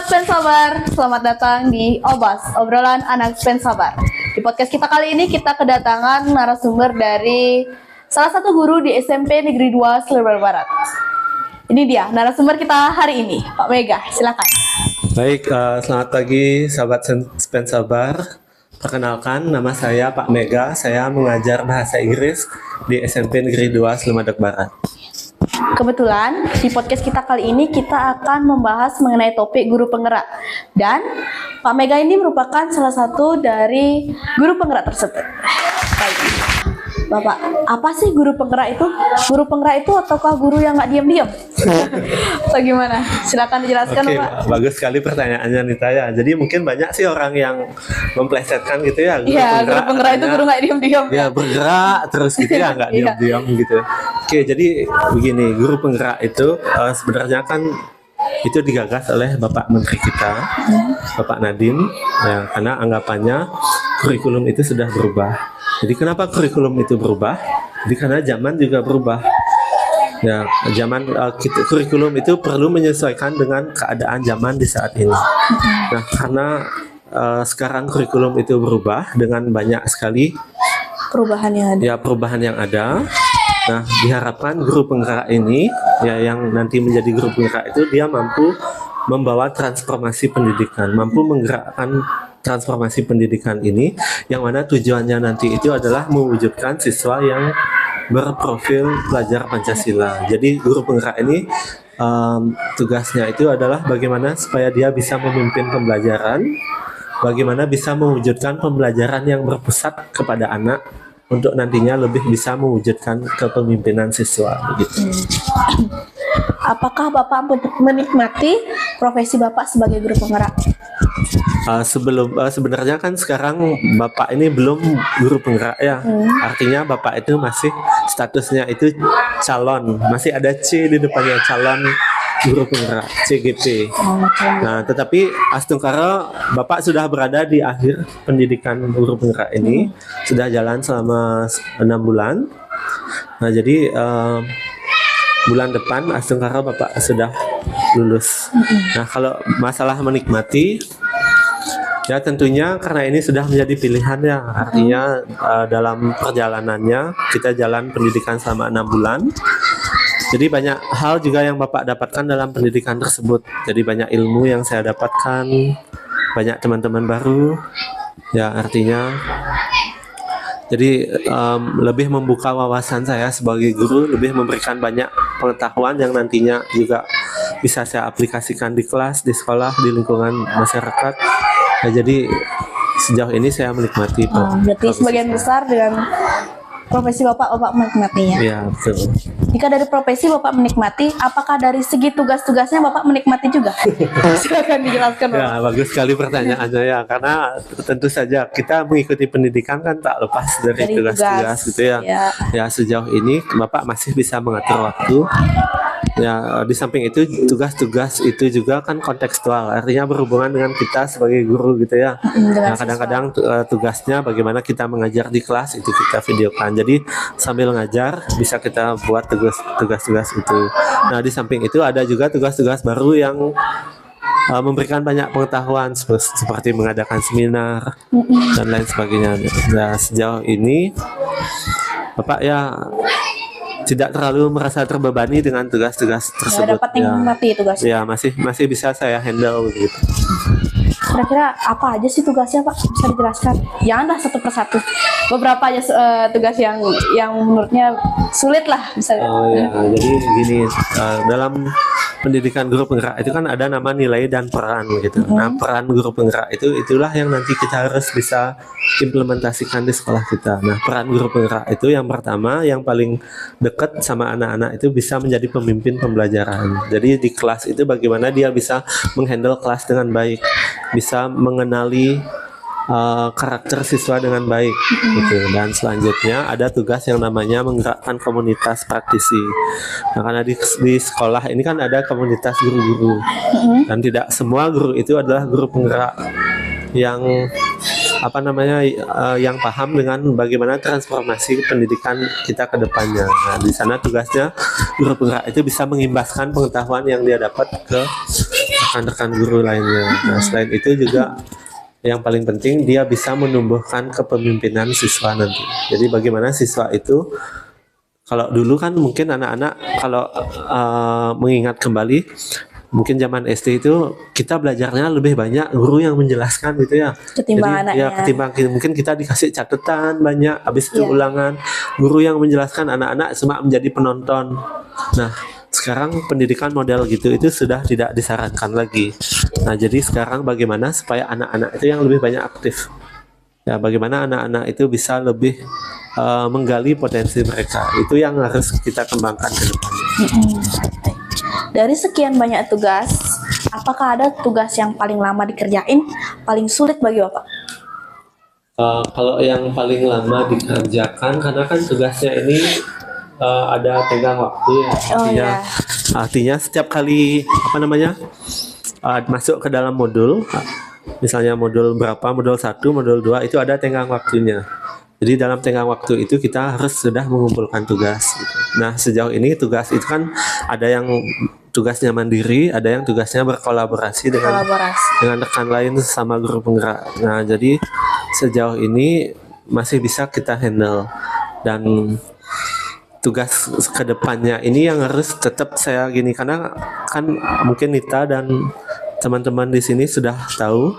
Pensabar, selamat datang di Obas, obrolan anak Pensabar. Di podcast kita kali ini kita kedatangan narasumber dari salah satu guru di SMP Negeri 2 Sleman Barat. Ini dia narasumber kita hari ini, Pak Mega, silakan. Baik, selamat pagi sahabat Pensabar. Perkenalkan, nama saya Pak Mega, saya mengajar bahasa Inggris di SMP Negeri 2 Sleman Barat. Kebetulan di podcast kita kali ini kita akan membahas mengenai topik guru penggerak, dan Pak Mega ini merupakan salah satu dari guru penggerak tersebut. Baik, Bapak, apa sih guru penggerak itu? Guru penggerak itu ataukah guru yang nggak diam-diam? Atau gimana? Silakan dijelaskan, Oke, Pak. bagus sekali pertanyaannya Nita ya. Jadi mungkin banyak sih orang yang memplesetkan gitu ya. Iya, guru penggerak itu guru nggak diam-diam. Ya bergerak terus gitu ya, nggak Iya. diam-diam gitu. Oke, jadi begini, guru penggerak itu sebenarnya kan itu digagas oleh Bapak Menteri kita, Bapak Nadiem, ya, karena anggapannya kurikulum itu sudah berubah. Jadi kenapa kurikulum itu berubah? Jadi karena zaman juga berubah. Ya, kurikulum itu perlu menyesuaikan dengan keadaan zaman di saat ini. Nah, karena sekarang kurikulum itu berubah dengan banyak sekali Perubahan yang ada. ya perubahan yang ada. Nah, diharapkan guru penggerak ini ya yang nanti menjadi guru penggerak itu dia mampu membawa transformasi pendidikan, mampu menggerakkan transformasi pendidikan ini, yang mana tujuannya nanti itu adalah mewujudkan siswa yang berprofil pelajar Pancasila. Jadi guru penggerak ini tugasnya itu adalah bagaimana supaya dia bisa memimpin pembelajaran, bagaimana bisa mewujudkan pembelajaran yang berpusat kepada anak untuk nantinya lebih bisa mewujudkan kepemimpinan siswa begitu. Apakah Bapak menikmati profesi Bapak sebagai guru penggerak? Sebenarnya kan sekarang Bapak ini belum guru penggerak ya. Artinya Bapak itu masih statusnya itu calon, masih ada C di depannya, calon guru penggerak, CGP. Nah, tetapi astungkara Bapak sudah berada di akhir pendidikan guru penggerak ini, sudah jalan selama 6 bulan. Nah, jadi bulan depan astungkara Bapak sudah lulus. Nah, kalau masalah menikmati, ya tentunya karena ini sudah menjadi pilihan ya. Artinya dalam perjalanannya kita jalan pendidikan selama 6 bulan. Jadi banyak hal juga yang Bapak dapatkan dalam pendidikan tersebut. Jadi banyak ilmu yang saya dapatkan, banyak teman-teman baru. Ya artinya jadi lebih membuka wawasan saya sebagai guru, lebih memberikan banyak pengetahuan yang nantinya juga bisa saya aplikasikan di kelas, di sekolah, di lingkungan masyarakat. Nah, jadi sejauh ini saya menikmati. Berarti sebagian besar dengan profesi Bapak menikmatinya. Iya, betul. Jika dari profesi Bapak menikmati, apakah dari segi tugas-tugasnya Bapak menikmati juga? Silakan dijelaskan, Bapak. Ya, bagus sekali pertanyaannya ya, karena tentu saja kita mengikuti pendidikan kan tak lepas dari tugas-tugas gitu ya. Ya, sejauh ini Bapak masih bisa mengatur waktu. Ya, di samping itu tugas-tugas itu juga kan kontekstual, artinya berhubungan dengan kita sebagai guru gitu ya. Nah, kadang-kadang tugasnya bagaimana kita mengajar di kelas itu kita videokan. Jadi sambil ngajar bisa kita buat tugas-tugas itu. Nah, di samping itu ada juga tugas-tugas baru yang memberikan banyak pengetahuan seperti mengadakan seminar dan lain sebagainya. Nah, sejauh ini Bapak ya tidak terlalu merasa terbebani dengan tugas-tugas tersebut. Dapat menikmati tugasnya. Ya, masih bisa saya handle gitu. Kira-kira apa aja sih tugasnya, Pak? Bisa dijelaskan? Janganlah satu persatu. Beberapa aja tugas yang menurutnya sulit lah misalnya. Oh ya, jadi gini, dalam pendidikan guru penggerak itu kan ada nama nilai dan peran gitu. Nah, peran guru penggerak itulah yang nanti kita harus bisa implementasikan di sekolah kita. Nah, peran guru penggerak itu yang pertama, yang paling dekat sama anak-anak itu bisa menjadi pemimpin pembelajaran. Jadi di kelas itu bagaimana dia bisa menghandle kelas dengan baik, bisa mengenali karakter siswa dengan baik gitu. Dan selanjutnya ada tugas yang namanya menggerakkan komunitas praktisi. Nah, karena di sekolah ini kan ada komunitas guru-guru, dan tidak semua guru itu adalah guru penggerak yang yang paham dengan bagaimana transformasi pendidikan kita ke depannya. Nah, di sana tugasnya guru penggerak itu bisa mengimbaskan pengetahuan yang dia dapat ke rekan-rekan guru lainnya. Nah, selain itu juga yang paling penting dia bisa menumbuhkan kepemimpinan siswa nanti. Jadi bagaimana siswa itu, kalau dulu kan mungkin anak-anak kalau mengingat kembali, mungkin zaman SD itu kita belajarnya lebih banyak guru yang menjelaskan gitu ya. Ketimbang Jadi ya anaknya. ketimbang mungkin kita dikasih catatan banyak, habis itu Iya. ulangan, guru yang menjelaskan, anak-anak cuma menjadi penonton. Nah, sekarang pendidikan model gitu itu sudah tidak disarankan lagi. Nah, jadi sekarang bagaimana supaya anak-anak itu yang lebih banyak aktif. Ya, bagaimana anak-anak itu bisa lebih menggali potensi mereka. Itu yang harus kita kembangkan ke depannya. Dari sekian banyak tugas, apakah ada tugas yang paling lama dikerjain, paling sulit bagi Bapak? Kalau yang paling lama dikerjakan, karena kan tugasnya ini ada tenggang waktu ya. Oh, iya. Artinya setiap kali masuk ke dalam modul, misalnya modul berapa, modul 1, modul 2 itu ada tenggang waktunya. Jadi dalam tenggang waktu itu kita harus sudah mengumpulkan tugas gitu. Nah, sejauh ini tugas itu kan ada yang tugasnya mandiri, ada yang tugasnya berkolaborasi dengan rekan lain sama guru penggerak. Nah, jadi sejauh ini masih bisa kita handle, dan tugas kedepannya ini yang harus tetap saya gini, karena kan mungkin Nita dan teman-teman di sini sudah tahu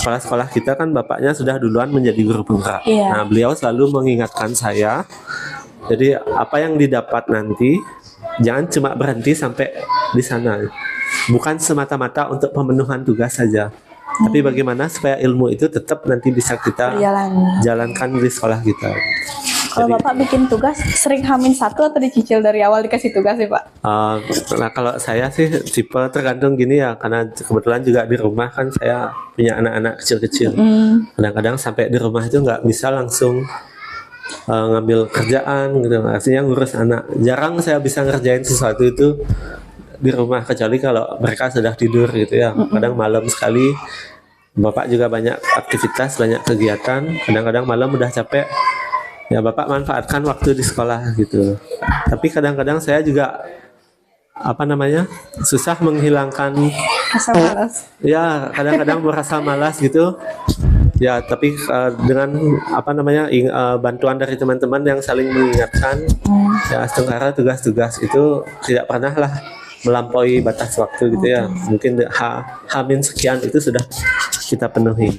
kepala sekolah kita kan bapaknya sudah duluan menjadi guru penggerak. Iya. Nah, beliau selalu mengingatkan saya, jadi apa yang didapat nanti jangan cuma berhenti sampai di sana, bukan semata-mata untuk pemenuhan tugas saja, tapi bagaimana supaya ilmu itu tetap nanti bisa kita jalankan di sekolah kita. Kalau Bapak bikin tugas sering H-1 atau dicicil dari awal dikasih tugas sih Pak? Nah, kalau saya sih tipe tergantung gini ya, karena kebetulan juga di rumah kan saya punya anak-anak kecil-kecil. Kadang-kadang sampai di rumah itu nggak bisa langsung ngambil kerjaan gitu, artinya ngurus anak. Jarang saya bisa ngerjain sesuatu itu di rumah, kecuali kalau mereka sudah tidur gitu ya. Kadang malam sekali, Bapak juga banyak aktivitas, banyak kegiatan, kadang-kadang malam udah capek, ya Bapak manfaatkan waktu di sekolah gitu. Tapi kadang-kadang saya juga susah menghilangkan Rasa malas. ya, kadang-kadang merasa malas gitu ya, tapi dengan bantuan dari teman-teman yang saling mengingatkan, ya sementara tugas-tugas itu tidak pernah lah melampaui batas waktu gitu ya. Mungkin H-min sekian itu sudah kita penuhi.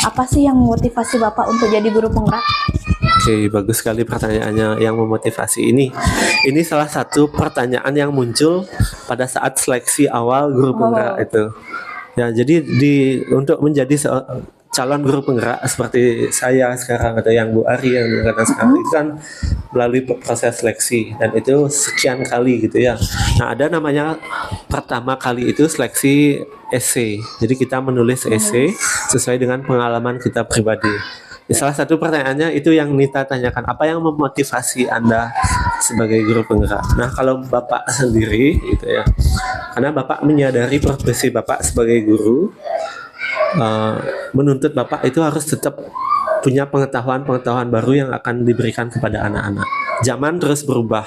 Apa sih yang memotivasi Bapak untuk jadi guru penggerak? Oke, bagus sekali pertanyaannya yang memotivasi ini. Ini salah satu pertanyaan yang muncul pada saat seleksi awal guru penggerak itu. Ya, jadi untuk menjadi calon guru penggerak seperti saya sekarang atau yang Bu Ari yang dikatakan sekarang itu kan melalui proses seleksi, dan itu sekian kali gitu ya. Nah, ada namanya pertama kali itu seleksi essay. Jadi kita menulis essay sesuai dengan pengalaman kita pribadi. Salah satu pertanyaannya itu yang Nita tanyakan, apa yang memotivasi Anda sebagai guru penggerak? Nah, kalau Bapak sendiri gitu ya, karena Bapak menyadari profesi Bapak sebagai guru, menuntut Bapak itu harus tetap punya pengetahuan-pengetahuan baru yang akan diberikan kepada anak-anak. Zaman terus berubah,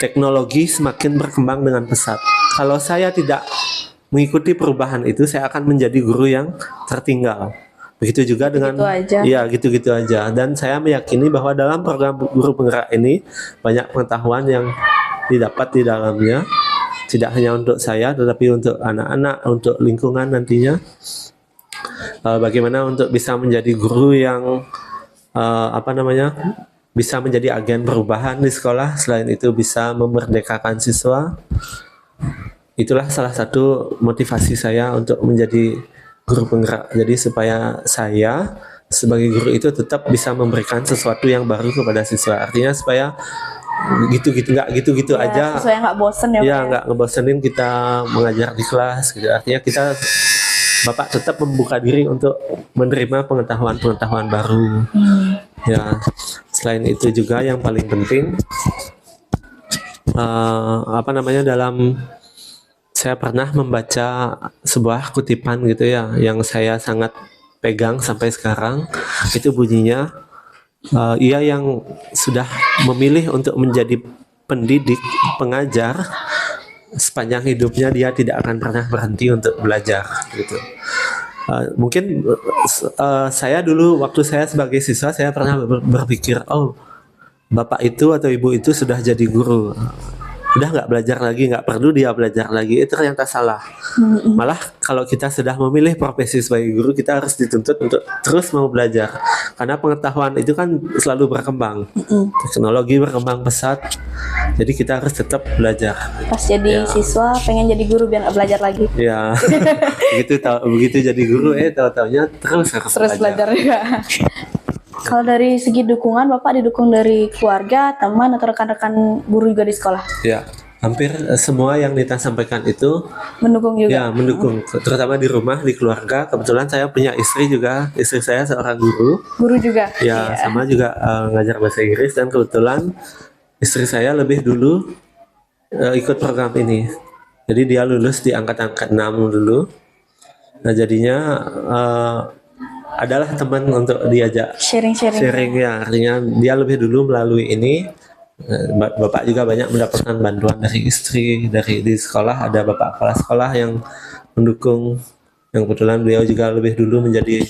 teknologi semakin berkembang dengan pesat. Kalau saya tidak mengikuti perubahan itu, saya akan menjadi guru yang tertinggal. Begitu juga dengan gitu-gitu aja. Dan saya meyakini bahwa dalam program guru penggerak ini banyak pengetahuan yang didapat di dalamnya, tidak hanya untuk saya tetapi untuk anak-anak, untuk lingkungan nantinya. Bagaimana untuk bisa menjadi guru yang bisa menjadi agen perubahan di sekolah, selain itu bisa memerdekakan siswa. Itulah salah satu motivasi saya untuk menjadi guru penggerak. Jadi supaya saya sebagai guru itu tetap bisa memberikan sesuatu yang baru kepada siswa. Artinya supaya nggak gitu-gitu aja. Supaya nggak bosen ya. Iya, nggak ngebosenin kita mengajar di kelas gitu. Artinya Bapak tetap membuka diri untuk menerima pengetahuan-pengetahuan baru. Ya, selain itu juga yang paling penting dalam saya pernah membaca sebuah kutipan gitu ya, yang saya sangat pegang sampai sekarang. Itu bunyinya, ia yang sudah memilih untuk menjadi pendidik, pengajar, sepanjang hidupnya dia tidak akan pernah berhenti untuk belajar gitu. Mungkin saya dulu waktu saya sebagai siswa saya pernah berpikir, oh bapak itu atau ibu itu sudah jadi guru, udah nggak belajar lagi, nggak perlu dia belajar lagi. Itu ternyata salah. Malah kalau kita sudah memilih profesi sebagai guru, kita harus dituntut untuk terus mau belajar, karena pengetahuan itu kan selalu berkembang. Teknologi berkembang pesat, jadi kita harus tetap belajar. Pas jadi siswa pengen jadi guru biar nggak belajar lagi. Ya, begitu jadi guru, tahu-taunya terus harus Belajar juga. Kalau dari segi dukungan, Bapak didukung dari keluarga, teman, atau rekan-rekan guru juga di sekolah? Ya, hampir semua yang Nita sampaikan itu Mendukung juga? ya mendukung, terutama di rumah, di keluarga. Kebetulan saya punya istri juga, istri saya seorang guru. Guru juga? Ya, sama juga ngajar bahasa Inggris, dan kebetulan istri saya lebih dulu ikut program ini. Jadi dia lulus di angkatan ke-6 dulu. Nah, jadinya adalah teman untuk diajak sharing ya, artinya dia lebih dulu melalui ini. Bapak juga banyak mendapatkan bantuan dari istri, dari di sekolah ada bapak kepala sekolah yang mendukung, yang kebetulan beliau juga lebih dulu menjadi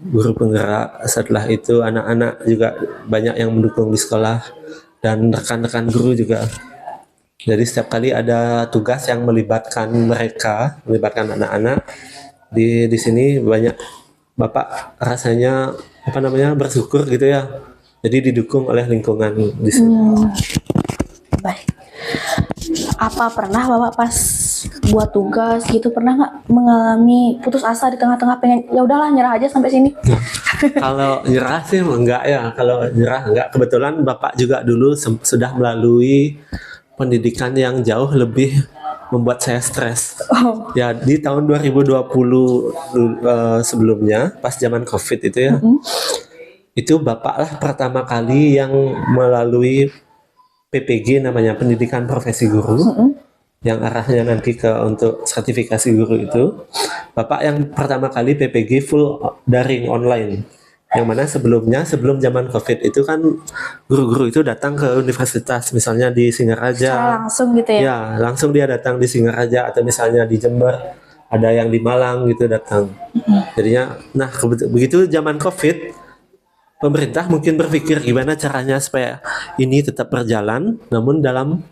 guru penggerak. Setelah itu anak-anak juga banyak yang mendukung di sekolah, dan rekan-rekan guru juga. Jadi setiap kali ada tugas yang melibatkan mereka, melibatkan anak-anak, di sini banyak bapak rasanya bersyukur gitu ya. Jadi didukung oleh lingkungan di sini. Baik. Apa pernah Bapak pas buat tugas gitu pernah nggak mengalami putus asa di tengah-tengah, pengen ya udahlah nyerah aja sampai sini? Kalau nyerah sih enggak ya. Kalau nyerah enggak. Kebetulan bapak juga dulu sudah melalui pendidikan yang jauh lebih membuat saya stres. Ya, di tahun 2020 sebelumnya pas zaman COVID itu ya. Itu bapak lah pertama kali yang melalui PPG, namanya pendidikan profesi guru, yang arahnya nanti untuk sertifikasi guru itu. Bapak yang pertama kali PPG full daring online, yang mana sebelum zaman COVID itu kan guru-guru itu datang ke universitas, misalnya di Singaraja. Secara langsung gitu ya? Ya, langsung dia datang di Singaraja, atau misalnya di Jember, ada yang di Malang gitu datang. Jadinya, nah begitu zaman COVID, pemerintah mungkin berpikir gimana caranya supaya ini tetap berjalan, namun dalam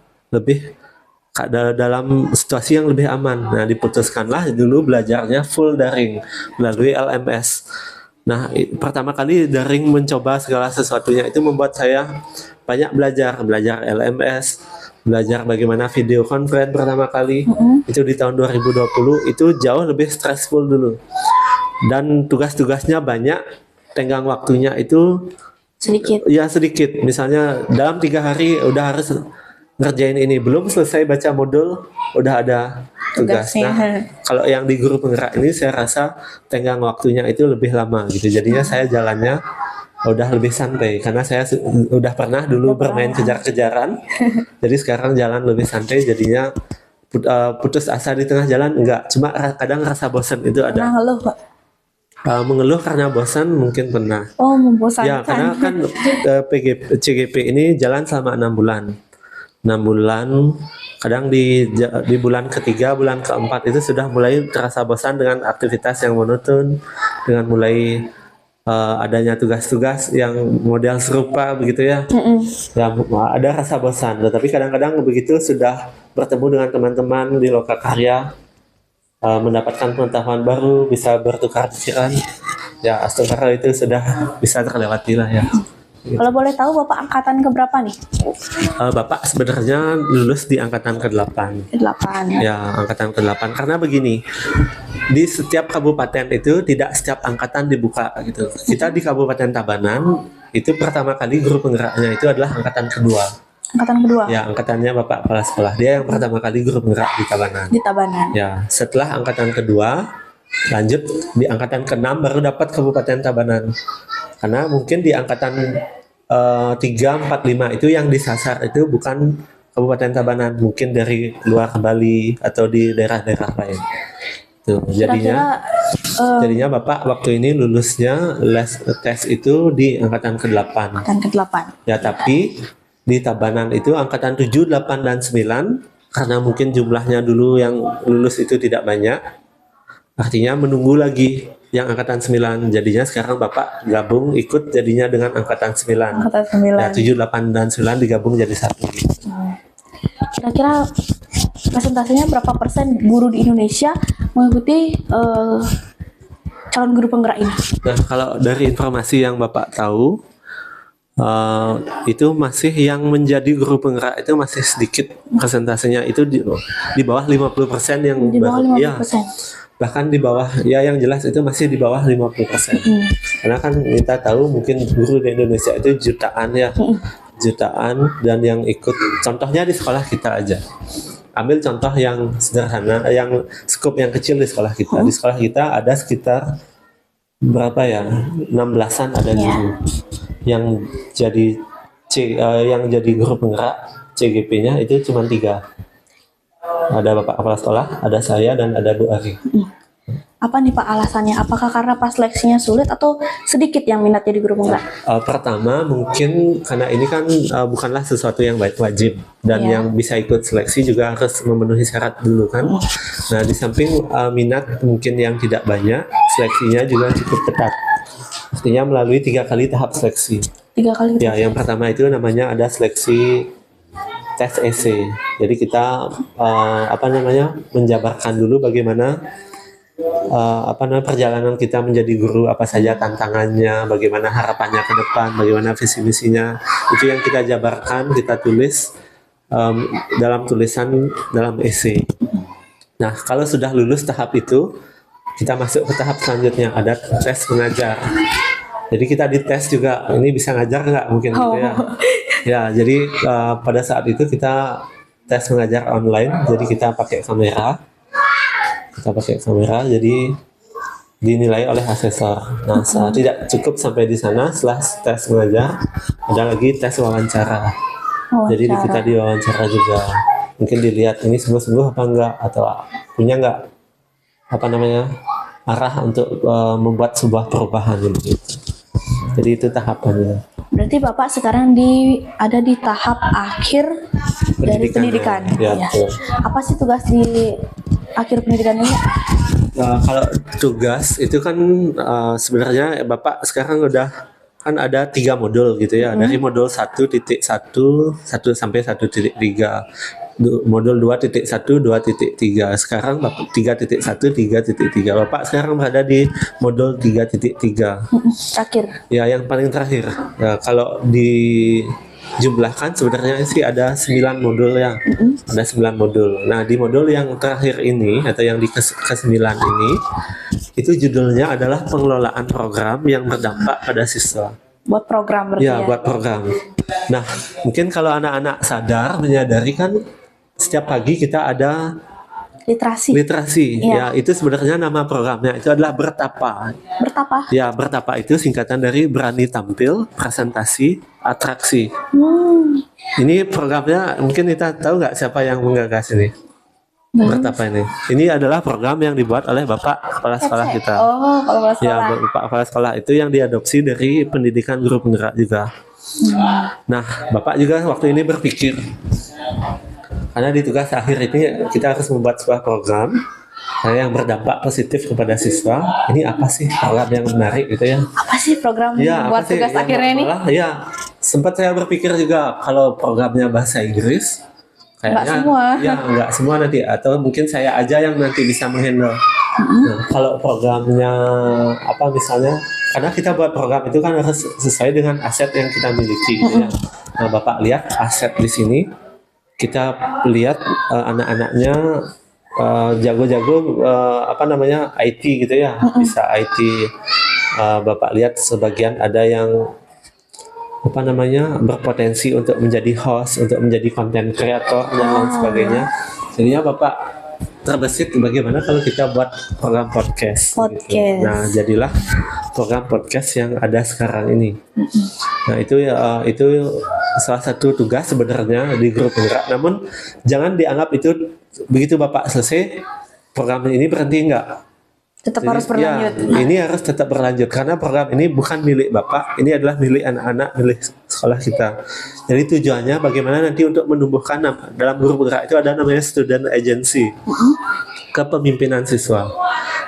situasi yang lebih aman. Nah, diputuskanlah dulu belajarnya full daring melalui LMS. Nah, pertama kali daring mencoba segala sesuatunya itu membuat saya banyak belajar LMS, belajar bagaimana video conference pertama kali. Itu di tahun 2020, itu jauh lebih stressful dulu. Dan tugas-tugasnya banyak, tenggang waktunya itu sedikit. Ya sedikit. Misalnya dalam 3 hari udah harus ngerjain ini, belum selesai baca modul udah ada tugas. Nah, kalau yang di guru penggerak ini saya rasa tenggang waktunya itu lebih lama gitu. Jadinya saya jalannya udah lebih santai, karena saya udah pernah dulu bermain kejar-kejaran. Jadi sekarang jalan lebih santai, jadinya putus asa di tengah jalan enggak. Cuma kadang rasa bosan itu ada. Pernah ngeluh, Pak? Mengeluh karena bosan mungkin pernah. Oh, membosankan. Ya, karena kan CGP ini jalan selama 6 bulan. 6 bulan, kadang di bulan ketiga, bulan keempat itu sudah mulai terasa bosan dengan aktivitas yang monoton, dengan mulai adanya tugas-tugas yang model serupa begitu ya. Ya, ada rasa bosan. Tetapi kadang-kadang begitu sudah bertemu dengan teman-teman di Lokakarya, mendapatkan pengetahuan baru, bisa bertukar pikiran, ya astagfirullah, itu sudah bisa terlewati lah ya. Kalau boleh tahu Bapak angkatan keberapa nih? Bapak sebenarnya lulus di angkatan ke-8. 8. Ya, angkatan ke-8. Karena begini, di setiap kabupaten itu tidak setiap angkatan dibuka gitu. Kita di Kabupaten Tabanan itu pertama kali guru penggeraknya itu adalah angkatan kedua. Angkatan kedua? Ya, angkatannya Bapak kepala sekolah. Dia yang pertama kali guru penggerak di Tabanan. Di Tabanan. Ya, setelah angkatan kedua, lanjut di angkatan ke-6 baru dapat Kabupaten Tabanan. Karena mungkin di angkatan 3, 4, 5 itu yang disasar itu bukan Kabupaten Tabanan, mungkin dari luar Bali atau di daerah-daerah lain. Tuh, jadinya Bapak waktu ini lulusnya tes itu di angkatan ke-8. Angkatan ke-8. Ya, tapi di Tabanan itu angkatan 7, 8, dan 9 karena mungkin jumlahnya dulu yang lulus itu tidak banyak, artinya menunggu lagi yang angkatan 9. Jadinya sekarang Bapak gabung ikut jadinya dengan angkatan 9. Angkatan 9. Ya, 7, 8, dan 9 digabung jadi satu. Kira-kira persentasenya berapa persen guru di Indonesia mengikuti calon guru penggerak ini? Nah, kalau dari informasi yang Bapak tahu, itu masih yang menjadi guru penggerak itu masih sedikit persentasenya, itu di bawah 50% yang Di bawah ya, 50%. bahkan di bawah, ya yang jelas itu masih di bawah 50%. Karena kan kita tahu mungkin guru di Indonesia itu jutaan ya, jutaan, dan yang ikut, contohnya di sekolah kita aja. Ambil contoh yang sederhana, yang skop yang kecil di sekolah kita. Di sekolah kita ada sekitar berapa ya, 16-an ada guru yang jadi yang jadi guru penggerak. CGP-nya itu cuma 3. Ada Bapak Kepala Sekolah, ada saya, dan ada Bu Ari. Apa nih Pak alasannya? Apakah karena pas seleksinya sulit atau sedikit yang minat jadi guru penggerak? Pertama mungkin karena ini kan bukanlah sesuatu yang wajib, dan yang bisa ikut seleksi juga harus memenuhi syarat dulu kan. Nah, di samping minat mungkin yang tidak banyak, seleksinya juga cukup ketat. Artinya melalui 3 kali tahap seleksi. 3 kali? Ya, yang pertama itu namanya ada seleksi tes EC. Jadi kita menjabarkan dulu bagaimana perjalanan kita menjadi guru, apa saja tantangannya, bagaimana harapannya ke depan, bagaimana visi misinya. Itu yang kita jabarkan, kita tulis dalam tulisan dalam EC. Nah, kalau sudah lulus tahap itu, kita masuk ke tahap selanjutnya, ada tes mengajar. Jadi kita dites juga, ini bisa ngajar nggak, mungkin gitu ya. Ya, jadi pada saat itu kita tes mengajar online, jadi kita pakai kamera. Jadi dinilai oleh asesor. Nah, tidak cukup sampai di sana. Setelah tes mengajar, ada lagi tes wawancara. Jadi kita diwawancara juga. Mungkin dilihat ini sungguh-sungguh apa enggak, atau punya enggak arah untuk membuat sebuah perubahan gitu. Jadi itu tahapannya. Berarti Bapak sekarang ada di tahap akhir dari pendidikan. Ya. Apa sih tugas di akhir pendidikan ini? Kalau tugas itu kan sebenarnya Bapak sekarang udah kan ada 3 modul gitu ya. Dari modul 1.1 sampai 1.3. Modul 2.1, 2.3. Sekarang Bapak 3.1, 3.3. Bapak sekarang berada di modul 3.3. Terakhir. Ya, yang paling terakhir. Nah, kalau dijumlahkan sebenarnya sih ada 9 modul ya. Ada 9 modul. Nah, di modul yang terakhir ini atau yang di ke-9 ini, itu judulnya adalah pengelolaan program yang berdampak pada siswa. Buat program berarti ya? Buat program. Nah, mungkin kalau anak-anak sadar, menyadari kan setiap pagi kita ada literasi. Ya, itu sebenarnya nama programnya itu adalah Bertapa. Bertapa? Ya, Bertapa itu singkatan dari berani tampil, presentasi, atraksi. Ini programnya mungkin kita tahu nggak siapa yang menggagas ini? Bertapa ini. Ini adalah program yang dibuat oleh Bapak Kepala Sekolah kita. Oh, Kepala Sekolah. Ya, Bapak Kepala Sekolah itu yang diadopsi dari pendidikan guru penggerak juga. Nah, Bapak juga waktu ini berpikir, karena di tugas akhir ini kita harus membuat sebuah program yang berdampak positif kepada siswa. Ini apa sih program yang menarik gitu ya? Apa sih program buat tugas akhirnya ini? Ya, sempat saya berpikir juga kalau programnya bahasa Inggris, kayaknya nggak semua nanti, atau mungkin saya aja yang nanti bisa menghandle. Nah, kalau programnya misalnya, karena kita buat program itu kan harus sesuai dengan aset yang kita miliki gitu ya. Nah, Bapak lihat aset di sini, kita lihat anak-anaknya jago-jago IT gitu ya, bisa IT. Bapak lihat sebagian ada yang berpotensi untuk menjadi host, untuk menjadi content creator dan lain sebagainya. Jadinya Bapak terbesit bagaimana kalau kita buat program podcast. Gitu. Nah, jadilah program podcast yang ada sekarang ini. Nah, itu salah satu tugas sebenarnya di grup penggerak. Namun jangan dianggap itu begitu Bapak selesai program ini berhenti, enggak. Tetap harus berlanjut. Ini harus tetap berlanjut karena program ini bukan milik Bapak, ini adalah milik anak-anak, milik sekolah kita. Jadi tujuannya bagaimana nanti untuk menumbuhkan dalam guru penggerak itu ada namanya student agency, kepemimpinan siswa.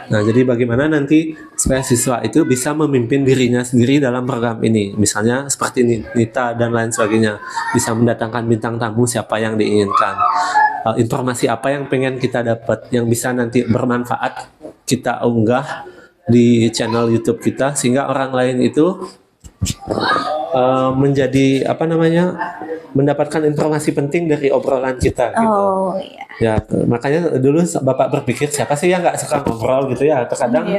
Nah, jadi bagaimana nanti supaya siswa itu bisa memimpin dirinya sendiri dalam program ini. Misalnya seperti Nita dan lain sebagainya. Bisa mendatangkan bintang tamu siapa yang diinginkan. Informasi apa yang pengen kita dapat, yang bisa nanti bermanfaat kita unggah di channel YouTube kita, sehingga orang lain itu menjadi mendapatkan informasi penting dari obrolan kita gitu. Oh iya. Ya, makanya dulu Bapak berpikir siapa sih yang nggak suka ngobrol gitu ya. Terkadang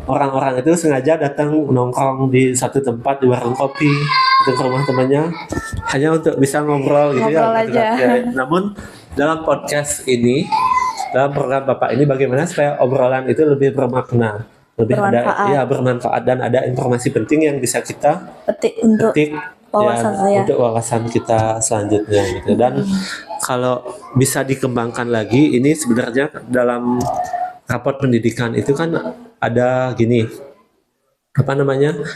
orang-orang itu sengaja datang nongkrong di satu tempat di warung kopi atau ke rumah temannya hanya untuk bisa ngobrol gitu Ngobrol ya. aja. Namun dalam podcast ini, dalam program Bapak ini bagaimana supaya obrolan itu lebih bermakna, lebih bermanfaat dan ada informasi penting yang bisa kita Petik untuk wawasan saya. untuk wawasan kita selanjutnya gitu. Dan kalau bisa dikembangkan lagi, ini sebenarnya dalam raport pendidikan itu kan ada gini,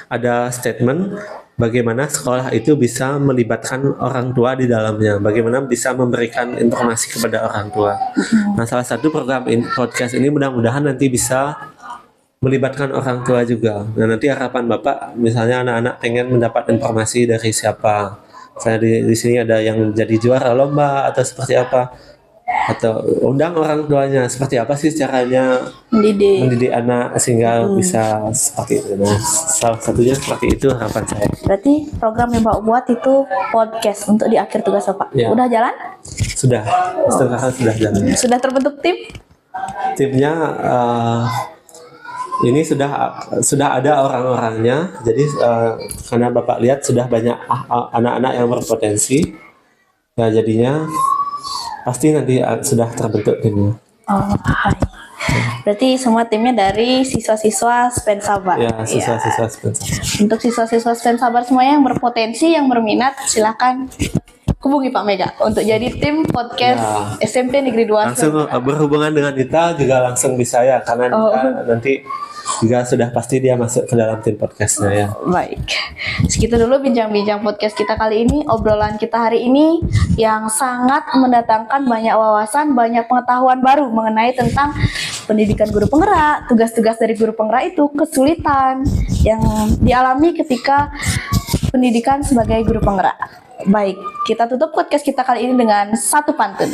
ada statement bagaimana sekolah itu bisa melibatkan orang tua di dalamnya, bagaimana bisa memberikan informasi kepada orang tua. Nah, salah satu program podcast ini mudah-mudahan nanti bisa melibatkan orang tua juga. Nah, nanti harapan Bapak, misalnya anak-anak pengen mendapat informasi dari siapa. Saya di sini ada yang jadi juara lomba atau seperti apa, atau undang orang tuanya seperti apa sih caranya mendidik anak sehingga bisa seperti itu. Nah, salah satunya seperti itu harapan saya. Berarti program yang Bapak buat itu podcast untuk di akhir tugas Bapak. Ya. Udah jalan? Sudah, sudah jalan. Sudah terbentuk tim? Timnya ini sudah ada orang-orangnya. Jadi karena Bapak lihat sudah banyak anak-anak yang berpotensi. Ya, jadinya pasti nanti sudah terbentuk timnya. Oh, baik. Berarti semua timnya dari siswa-siswa SPEN Sabar. Ya, siswa-siswa Spencer. Untuk siswa-siswa SPEN Sabar semuanya yang berpotensi, yang berminat, silakan hubungi Pak Mega untuk jadi tim podcast SMP Negeri 2. Langsung berhubungan dengan Nita juga langsung bisa ya, karena Nita nanti juga sudah pasti dia masuk ke dalam tim podcastnya ya. Baik, segitu dulu bincang-bincang podcast kita kali ini, obrolan kita hari ini yang sangat mendatangkan banyak wawasan, banyak pengetahuan baru mengenai tentang pendidikan guru penggerak, tugas-tugas dari guru penggerak itu, kesulitan yang dialami ketika pendidikan sebagai guru penggerak. Baik, kita tutup podcast kita kali ini dengan satu pantun.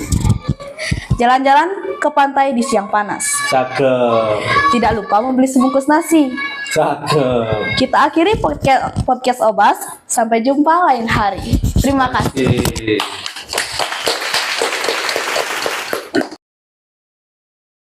Jalan-jalan ke pantai di siang panas. Cakep. Tidak lupa membeli sebungkus nasi. Cakep. Kita akhiri podcast Obas. Sampai jumpa lain hari. Terima kasih.